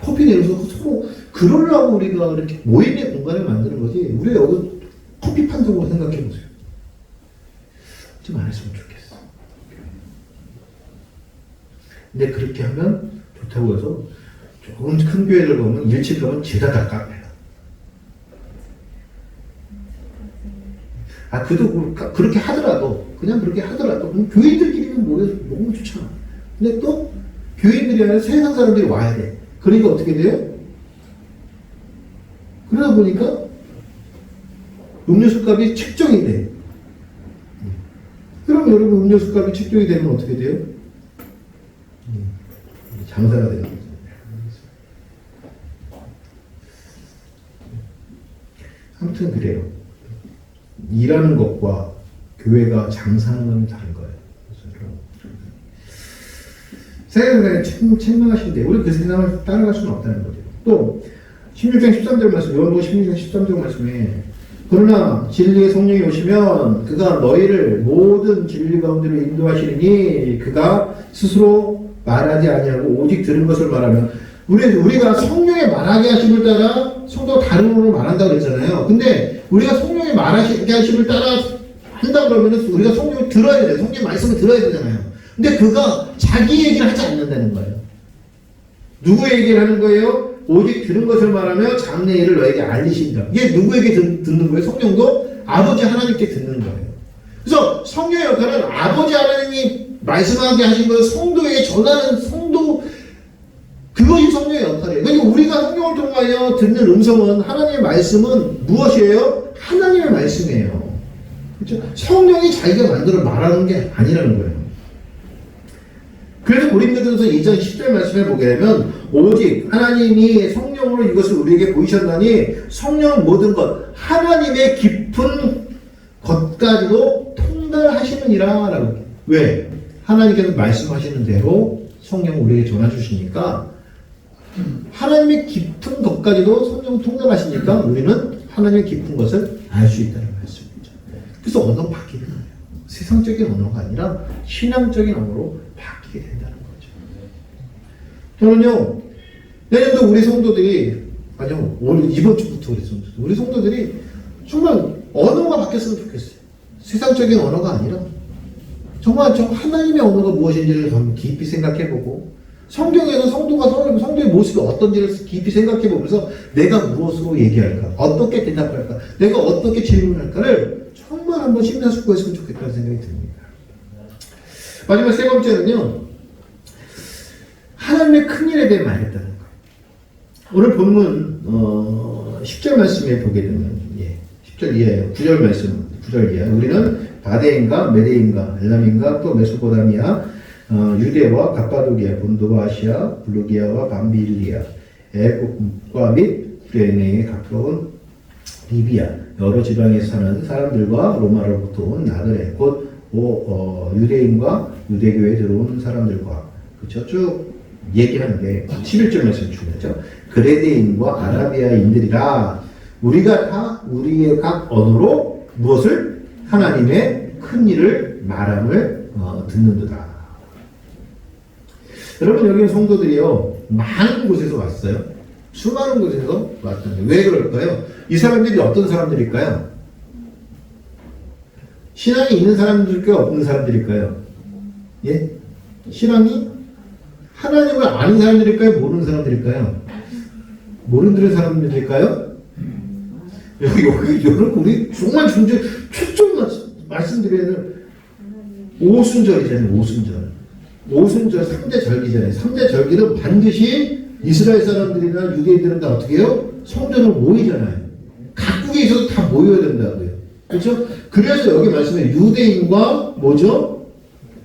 Speaker 1: 커피 내려서 서로 그러려고 우리가 이렇게 모임의 공간을 만드는 거지. 우리가 여기 커피 판다고 생각해 보세요. 좀 안 했으면 좋겠어. 근데 그렇게 하면 좋다고 해서 조금 큰 교회를 보면 일찍 가면 죄다 다 카페야. 그렇게 하더라도 그냥 그렇게 하더라도 교인들끼리는 모여서 너무 좋잖아. 근데 또 교인들이 아니라 세상 사람들이 와야 돼. 그러니까 어떻게 돼요? 그러다 보니까 음료수값이 책정이 돼. 그럼 여러분 음료수값이 책정이 되면 어떻게 돼요? 장사가 되는 거죠. 아무튼 그래요. 일하는 것과 교회가 장사하는 건 다른 거예요. 생각에 책망하신데 우리 그 생각을 따라갈 수는 없다는 거죠. 또 16장 13절 말씀, 요한복음 16장 13절 말씀에 그러나 진리의 성령이 오시면 그가 너희를 모든 진리 가운데로 인도하시리니 그가 스스로 말하지 아니하고 오직 들은 것을 말하면 우리가 성령의 말하게 하심을 따라 성도가 다른 언어로 말한다고 그랬잖아요. 근데 우리가 성령의 말하게 하심을 따라 한다 그러면 우리가 성령을 들어야 돼요. 성령의 말씀을 들어야 되잖아요. 근데 그가 자기 얘기를 하지 않는다는 거예요. 누구 얘기를 하는 거예요? 오직 들은 것을 말하며 장래 일을 너에게 알리신다. 이게 누구에게 듣는 거예요? 성령도 아버지 하나님께 듣는 거예요. 그래서 성령의 역할은 아버지 하나님이 말씀하게 하신 것을 성도에게 전하는 성도, 그것이 성령의 역할이에요. 그러니까 우리가 성령을 통하여 듣는 음성은, 하나님의 말씀은 무엇이에요? 하나님의 말씀이에요. 그렇죠? 성령이 자기가 만들어 말하는 게 아니라는 거예요. 그래서 고린도전서 2장 10절 말씀에 보게 되면 오직 하나님이 성령으로 이것을 우리에게 보이셨나니 성령은 모든 것 하나님의 깊은 것까지도 통달하시느니라 라고. 왜? 하나님께서 말씀하시는 대로 성령을 우리에게 전해주시니까 하나님의 깊은 것까지도 성령을 통달하시니까 우리는 하나님의 깊은 것을 알 수 있다는 말씀이죠. 그래서 언어가 바뀌는 거예요. 세상적인 언어가 아니라 신앙적인 언어로 바뀌게 된다는 거죠. 저는요, 내년도 우리 성도들이, 이번 주부터 우리 성도들이 정말 언어가 바뀌었으면 좋겠어요. 세상적인 언어가 아니라 정말 저 하나님의 언어가 무엇인지를 좀 깊이 생각해보고 성경에서 성도의 모습이 어떤지를 깊이 생각해보면서 내가 무엇으로 얘기할까, 어떻게 대답할까, 내가 어떻게 질문할까를 정말 한번 심사숙고했으면 좋겠다는 생각이 듭니다. 마지막 세 번째는요, 하나님의 큰 일에 대해 말했다는 거예요. 오늘 본문 10절 말씀에 보게 되면 10절 이하예요. 9절 말씀, 9절 이하. 우리는 바데인가 메데인가 엘람인가 또 메소포타미아 유대와 갑바도기아 본도와 아시아 블루기아와 밤빌리아 애국과 및 구레네에 가까운 리비아 여러 지방에서 사는 사람들과 로마로부터 온 나그네 곧 유대인과 유대교에 들어온 사람들과 그렇죠? 쭉 얘기하는데 11절 말씀 중요하죠. 그레데인과 아라비아인들이라 우리가 다 우리의 각 언어로 무엇을? 하나님의 큰 일을 말함을 듣는도다. 여러분 여기 성도들이요 많은 곳에서 왔어요. 수많은 곳에서 왔던데 왜 그럴까요? 이 사람들이 어떤 사람들일까요? 신앙이 있는 사람들일까요? 없는 사람들일까요? 예? 신앙이 하나님을 아는 사람들일까요? 모르는 사람들일까요? 모르는 사람들일까요? 여러분 우리 정말 초점 말씀드리는 오순절이잖아요. 오순절 3대 절기잖아요. 3대 절기는 반드시 이스라엘 사람들이나 유대인들은 다 어떻게 해요? 성전으로 모이잖아요. 각국에 있어서 다 모여야 된다고요. 그렇죠? 그래서 여기 말씀에 유대인과 뭐죠?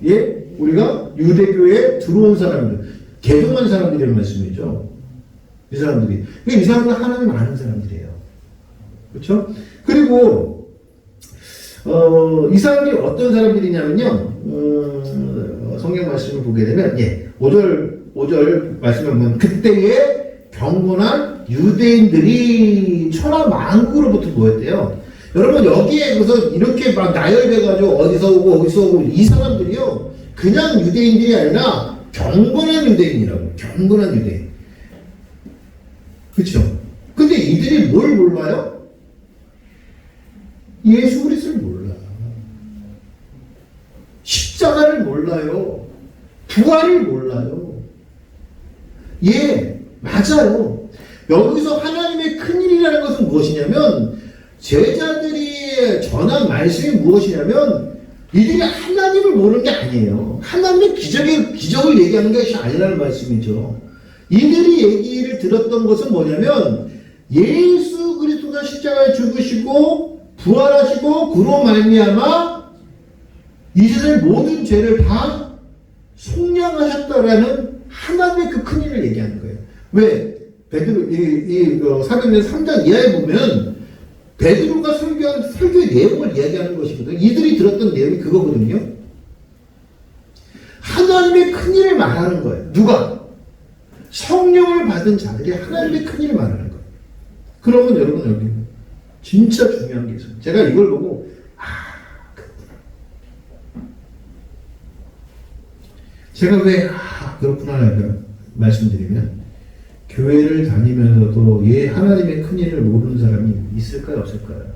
Speaker 1: 예? 우리가 유대교에 들어온 사람들, 개종한 사람들이라는 말씀이죠. 이 사람들이. 이 사람들은 하나님 아는 사람들이에요. 그렇죠? 그리고 이 사람들이 어떤 사람들이냐면요. 성경 말씀을 보게 되면 5절 말씀을 보면 그때에 경건한 유대인들이 천하 만국으로부터 모였대요. 여러분 여기에 그래서 이렇게 막 나열돼가지고 어디서 오고 어디서 오고 이 사람들이요 그냥 유대인들이 아니라 경건한 유대인이라고. 경건한 유대인. 그렇죠? 근데 이들이 뭘 몰라요? 예수 그리스도를 몰라. 십자가를 몰라요. 부활을 몰라요. 예, 맞아요. 여기서 하나님의 큰일이라는 것은 무엇이냐면 제자들이 전한 말씀이 무엇이냐면 이들이 하나님을 모르는 게 아니에요. 하나님의 기적을 얘기하는 것이 아니라는 말씀이죠. 이들이 얘기를 들었던 것은 뭐냐면 예수 그리스도가 십자가에 죽으시고 부활하시고 그로 말미암아 이스라엘 모든 죄를 다 속량하셨다라는 하나님의 그 큰 일을 얘기하는 거예요. 왜? 베드로 사도행전 3장 이하에 보면 베드로가 설교한 설교의 내용을 이야기하는 것이거든요. 이들이 들었던 내용이 그거거든요. 하나님의 큰 일을 말하는 거예요. 누가? 성령을 받은 자들이 하나님의 큰 일을 말하는 거예요. 그러면 여러분 여기 진짜 중요한 게 있어요. 제가 이걸 보고 제가 왜 그렇구나 말씀드리면 교회를 다니면서도 하나님의 큰 일을 모르는 사람이 있을까요? 없을까요?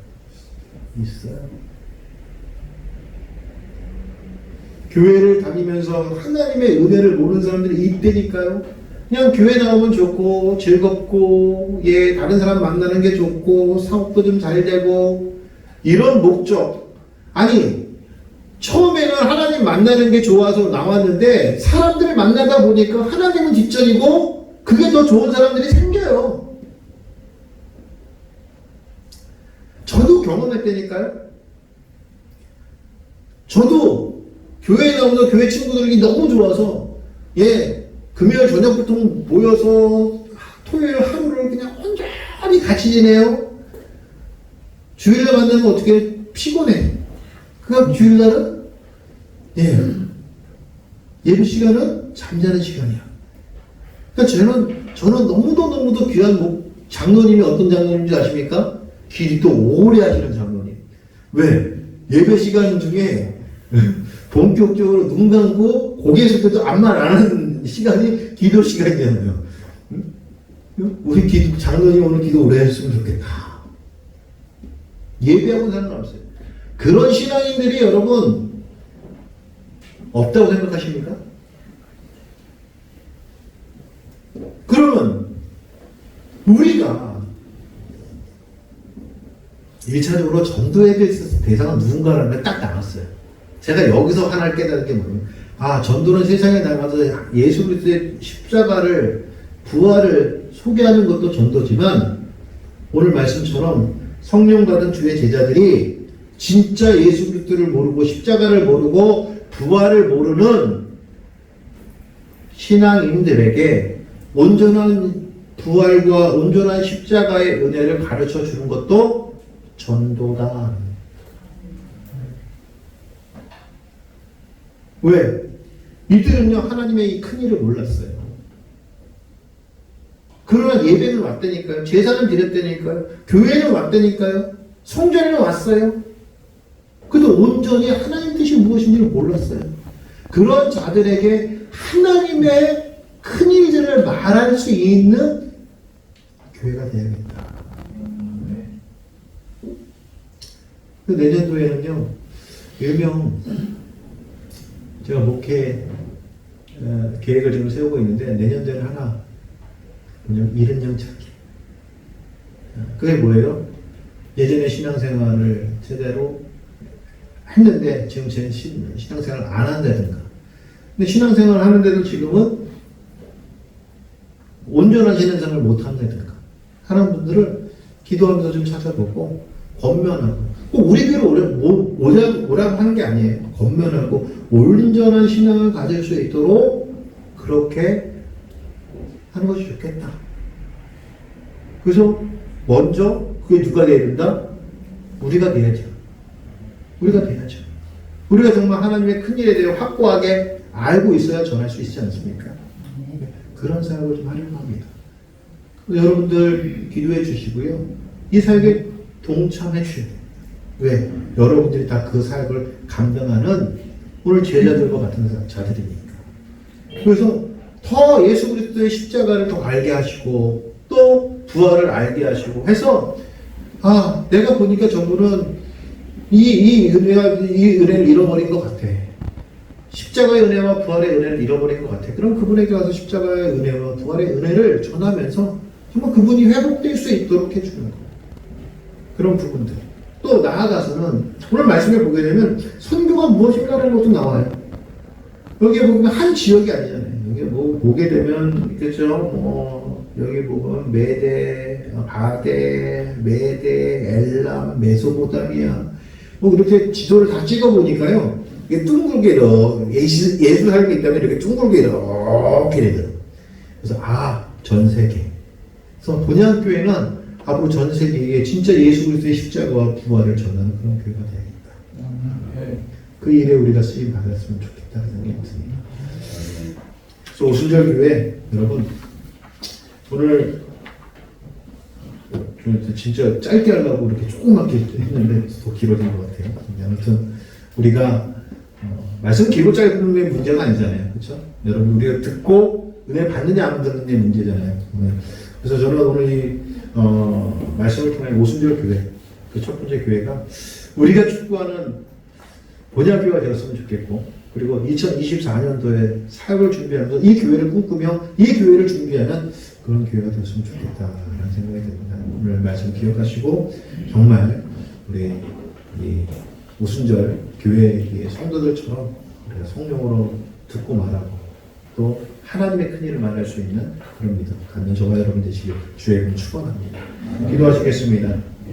Speaker 1: 있어요. 교회를 다니면서 하나님의 은혜를 모르는 사람들이 있다니까요. 그냥 교회 나오면 좋고 즐겁고 다른 사람 만나는 게 좋고 사업도 좀 잘 되고 이런 목적. 아니 처음에는 하나님 만나는 게 좋아서 나왔는데 사람들을 만나다 보니까 하나님은 뒷전이고 그게 더 좋은 사람들이 생겨요. 저도 경험했다니까요. 저도 교회에 나오면서 교회 친구들이 너무 좋아서 금요일 저녁부터 모여서 토요일 하루를 그냥 온전히 같이 지내요. 주일날 만나면 어떻게 피곤해. 그럼 주일날은 예배 시간은 잠자는 시간이야. 그러니까 저는 너무도 귀한 장로님이 어떤 장로님인지 아십니까? 기도 오래 하시는 장로님. 왜? 예배 시간 중에 본격적으로 눈 감고 고개 숙여도 아무 말 안 하는 시간이 기도 시간이잖아요. 우리 장로님 오늘 기도 오래 했으면 좋겠다. 예배하고 상관없어요. 그런 신앙인들이 여러분 없다고 생각하십니까? 그러면 우리가 1차적으로 전도에 대해서 대상은 누군가라는 게 딱 나왔어요. 제가 여기서 하나를 깨달은 게 뭐냐면 전도는 세상에 나가서 예수 그리스도의 십자가를 부활을 소개하는 것도 전도지만 오늘 말씀처럼 성령 받은 주의 제자들이 진짜 예수 그리스도를 모르고 십자가를 모르고 부활을 모르는 신앙인들에게 온전한 부활과 온전한 십자가의 은혜를 가르쳐 주는 것도 전도다. 왜? 이들은요 하나님의 이 큰 일을 몰랐어요. 그러나 예배는 왔다니까요. 제사는 드렸다니까요. 교회는 왔다니까요. 성전에는 왔어요. 그래도 온전히 하나님 뜻이 무엇인지를 몰랐어요. 그런 자들에게 하나님의 큰 일들을 말할 수 있는 교회가 되야겠다. 내년도에는요, 일명 제가 목회 계획을 지금 세우고 있는데 내년도에는 하나 잃은 영 찾기. 그게 뭐예요? 예전에 신앙생활을 제대로 했는데 지금 제 신앙생활을 안 한다든가. 근데 신앙생활을 하는데도 지금은 온전한 신앙생활을 못 한다든가 하는 분들을 기도하면서 좀 찾아보고 권면하고 꼭 우리 교회로 오라고 하는 게 아니에요. 권면하고 온전한 신앙을 가질 수 있도록 그렇게 하는 것이 좋겠다. 그래서 먼저 그게 누가 돼야 된다? 우리가 돼야죠. 우리가 돼야죠. 우리가 정말 하나님의 큰 일에 대해 확고하게 알고 있어야 전할 수 있지 않습니까? 그런 사역을 좀 하려고 합니다. 여러분들 기도해 주시고요. 이 사역에 동참해 주셔야 돼요. 왜? 여러분들이 다 그 사역을 감당하는 오늘 제자들과 같은 자들이니까. 그래서 더 예수 그리스도의 십자가를 더 알게 하시고 또 부활을 알게 하시고 해서 내가 보니까 저분은 이 은혜를 잃어버린 것 같아. 십자가의 은혜와 부활의 은혜를 잃어버린 것 같아. 그럼 그분에게 와서 십자가의 은혜와 부활의 은혜를 전하면서 정말 그분이 회복될 수 있도록 해주는 거. 그런 부분들. 또 나아가서는 오늘 말씀을 보게 되면 선교가 무엇인가라는 것도 나와요. 여기에 보면 한 지역이 아니잖아요. 여기 보게 되면 그렇죠. 여기 보면 메데, 바데, 메데, 엘람, 메소포타미아 뭐 이렇게 지도를 다 찍어보니까요. 이게 둥글게 이렇게 예수 살기 때문에 이렇게 둥글게 이렇게 되더라고요. 그래서 전 세계. 그래서 본향교회는 앞으로 전 세계에 진짜 예수 그리스도의 십자가와 부활을 전하는 그런 교회가 되야겠다. 그 일에 우리가 쓰임 받았으면 좋겠다는 생각이 듭니다. 그래서 오순절 교회 여러분 오늘 진짜 짧게 하려고 이렇게 조그맣게 했는데 더 길어진 것 같아요. 아무튼 우리가 말씀 길고 짧은 게 문제가 아니잖아요, 그렇죠? 여러분 우리가 듣고 은혜 받느냐 안 받느냐 문제잖아요. 그래서 저는 오늘 이 말씀을 통해 오순절 교회 그 첫 번째 교회가 우리가 축구하는 본향교회가 되었으면 좋겠고 그리고 2024년도에 사역을 준비하면서 이 교회를 꿈꾸며 이 교회를 준비하는 그런 교회가 되었으면 좋겠다라는 생각이 듭니다. 오늘 말씀 기억하시고 정말 우리 이 오순절 교회의 성도들처럼 우리가 성령으로 듣고 말하고 또 하나님의 큰 일을 말할 수 있는 그런 믿음 갖는 저와 여러분 되시길 주의 이름으로 축원합니다. 기도하시겠습니다.